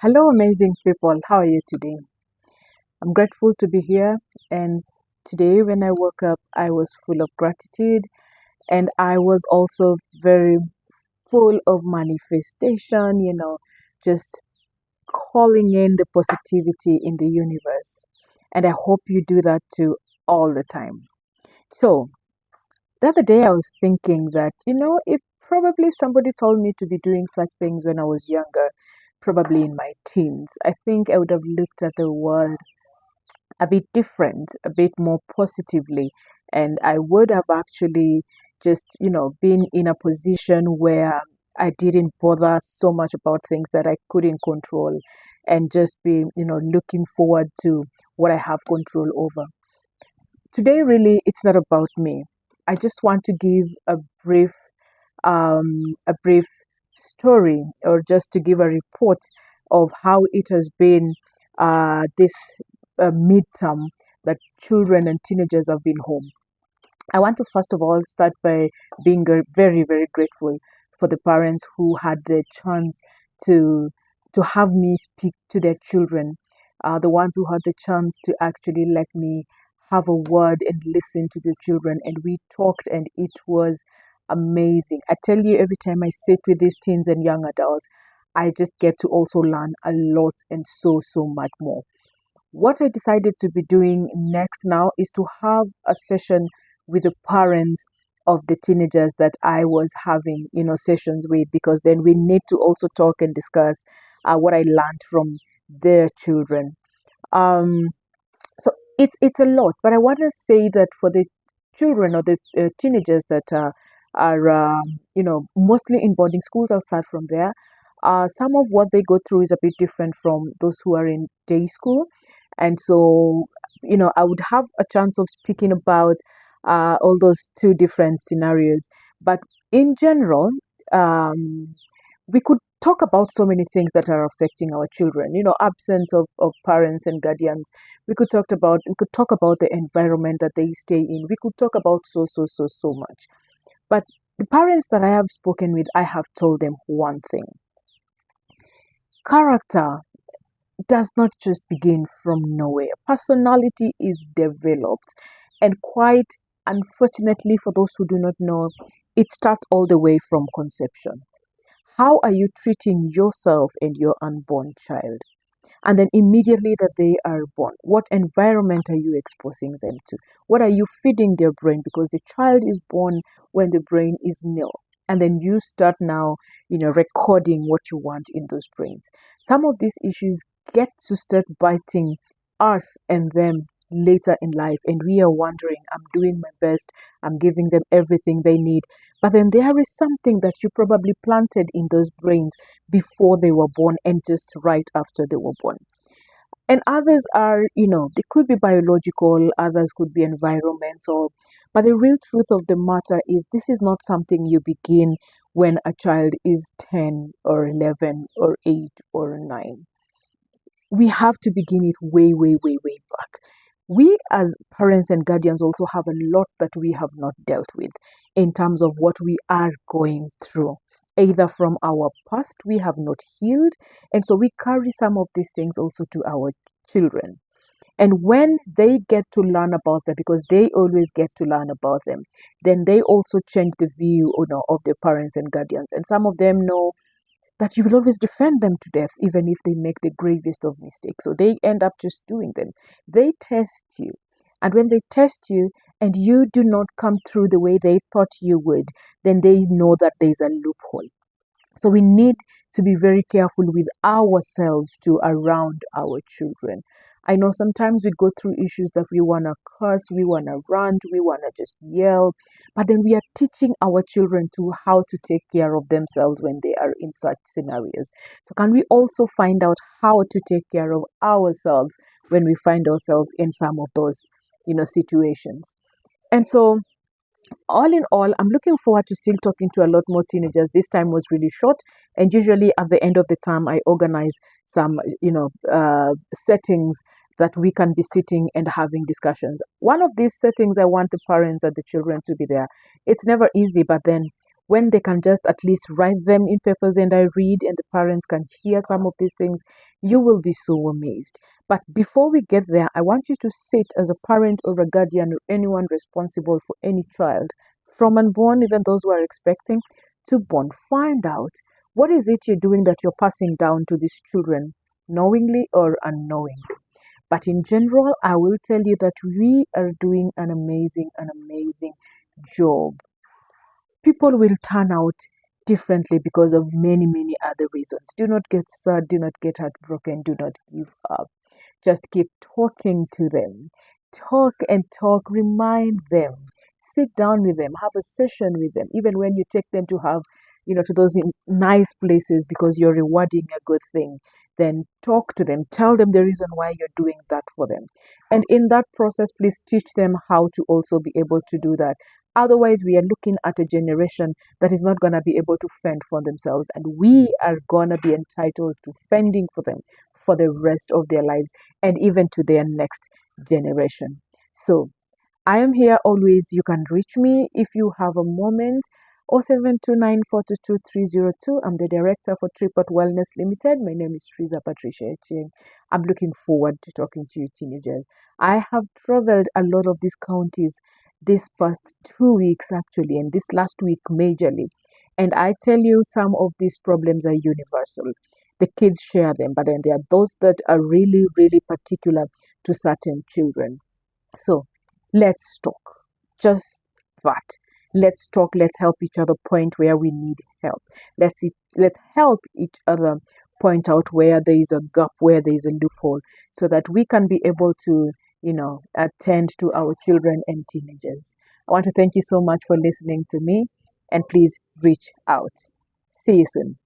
Hello, amazing people. How are you today? I'm grateful to be here. And today, when I woke up, I was full of gratitude and I was also very full of manifestation, just calling in the positivity in the universe. And I hope you do that too all the time. So, the other day, I was thinking that, if probably somebody told me to be doing such things when I was younger, probably in my teens, I think I would have looked at the world a bit different, a bit more positively. And I would have actually just, been in a position where I didn't bother so much about things that I couldn't control and just be, looking forward to what I have control over. Today, really, it's not about me. I just want to give a brief story, or just to give a report of how it has been this midterm that children and teenagers have been home. I want to first of all start by being very, very grateful for the parents who had the chance to have me speak to their children, the ones who had the chance to actually let me have a word and listen to the children. And we talked, and it was amazing. I tell you, every time I sit with these teens and young adults, I just get to also learn a lot and so much more. What I decided to be doing next now is to have a session with the parents of the teenagers that I was having, sessions with, because then we need to also talk and discuss what I learned from their children. Um, so it's a lot, but I want to say that for the children or the teenagers that are mostly in boarding schools, I'll start from there. Some of what they go through is a bit different from those who are in day school, and so I would have a chance of speaking about all those two different scenarios. But in general, um, we could talk about so many things that are affecting our children, absence of parents and guardians. We could talk about the environment that they stay in. We could talk about so much. But the parents that I have spoken with, I have told them one thing: character does not just begin from nowhere. Personality is developed, and quite unfortunately for those who do not know, it starts all the way from conception. How are you treating yourself and your unborn child? And then immediately that they are born, what environment are you exposing them to? What are you feeding their brain? Because the child is born when the brain is nil. And then you start now, recording what you want in those brains. Some of these issues get to start biting us and them later in life. And we are wondering, I'm doing my best, I'm giving them everything they need. But then there is something that you probably planted in those brains before they were born and just right after they were born. And others are, they could be biological, others could be environmental. But the real truth of the matter is, this is not something you begin when a child is 10 or 11 or 8 or 9. We have to begin it way back. We as parents and guardians also have a lot that we have not dealt with in terms of what we are going through. Either from our past, we have not healed, and so we carry some of these things also to our children. And when they get to learn about them, because they always get to learn about them, then they also change the view, of their parents and guardians. And some of them know that you will always defend them to death, even if they make the gravest of mistakes. So they end up just doing them. They test you. And when they test you and you do not come through the way they thought you would, then they know that there's a loophole. So we need to be very careful with ourselves too around our children. I know sometimes we go through issues that we want to curse, we want to rant, we want to just yell, but then we are teaching our children to how to take care of themselves when they are in such scenarios. So can we also find out how to take care of ourselves when we find ourselves in some of those, situations? And so all in all, I'm looking forward to still talking to a lot more teenagers. This time was really short, and usually at the end of the term, I organize some, settings that we can be sitting and having discussions. One of these settings, I want the parents and the children to be there. It's never easy, but then when they can just at least write them in papers and I read and the parents can hear some of these things, you will be so amazed. But before we get there, I want you to sit as a parent or a guardian or anyone responsible for any child, from unborn, even those who are expecting to born. Find out what is it you're doing that you're passing down to these children, knowingly or unknowingly. But in general, I will tell you that we are doing an amazing job. People will turn out differently because of many, many other reasons. Do not get sad, do not get heartbroken, do not give up. Just keep talking to them. Talk and talk, remind them. Sit down with them, have a session with them, even when you take them to have, to those nice places because you're rewarding a good thing. Then talk to them, tell them the reason why you're doing that for them. And in that process, please teach them how to also be able to do that. Otherwise, we are looking at a generation that is not going to be able to fend for themselves, and we are going to be entitled to fending for them for the rest of their lives and even to their next generation. So, I am here always. You can reach me if you have a moment. 0729422302. I'm the director for Tripod Wellness Limited. My name is Triza Patricia Echeng. I'm looking forward to talking to you teenagers. I have traveled a lot of these counties this past 2 weeks actually, and this last week majorly. And I tell you, some of these problems are universal. The kids share them, but then there are those that are really, really particular to certain children. So let's talk. Just that. Let's talk. Let's help each other point where we need help. Let's help each other point out where there is a gap, where there is a loophole, so that we can be able to, attend to our children and teenagers. I want to thank you so much for listening to me, and please reach out. See you soon.